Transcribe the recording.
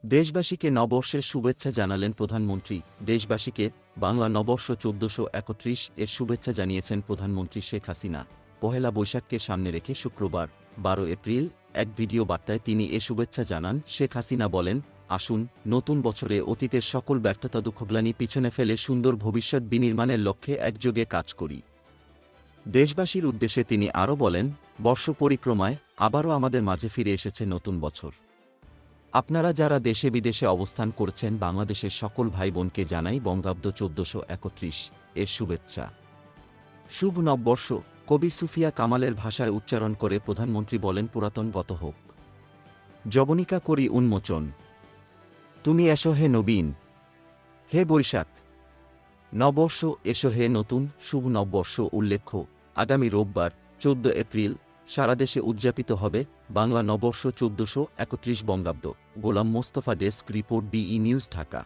দেশবাসীকে নববর্ষের শুভেচ্ছা জানালেন প্রধানমন্ত্রী। দেশবাসীকে বাংলা নববর্ষ ১৪৩১ এর শুভেচ্ছা জানিয়েছেন প্রধানমন্ত্রী শেখ হাসিনা। পহেলা বৈশাখকে সামনে রেখে শুক্রবার ১২ এপ্রিল এক ভিডিও বার্তায় তিনি এ শুভেচ্ছা জানান। শেখ হাসিনা বলেন, আসুন নতুন বছরে অতীতের সকল ব্যর্থতা দুঃখগ্লানি পিছনে ফেলে সুন্দর ভবিষ্যৎ বিনির্মাণের লক্ষ্যে একযোগে কাজ করি। দেশবাসীর উদ্দেশ্যে তিনি আরও বলেন, বর্ষ পরিক্রমায় আবারও আমাদের মাঝে ফিরে এসেছে নতুন বছর। আপনারা যারা দেশে বিদেশে অবস্থান করছেন, বাংলাদেশের সকল ভাই বোনকে জানাই বঙ্গাব্দ ১৪৩১ এর শুভেচ্ছা। শুভ নববর্ষ। কবি সুফিয়া কামালের ভাষায় উচ্চারণ করে প্রধানমন্ত্রী বলেন, পুরাতন গত হোক, যবনিকা করি উন্মোচন, তুমি এসো হে নবীন, হে বৈশাখ। নববর্ষ এসো হে নতুন। শুভ নববর্ষ। উল্লেখ্য, আগামী রোববার ১৪ এপ্রিল সারা দেশে উদযাপিত হবে বাংলা নববর্ষ ১৪৩১ বঙ্গাব্দ। Golam Mostafa, desk report, BE news, Dhaka.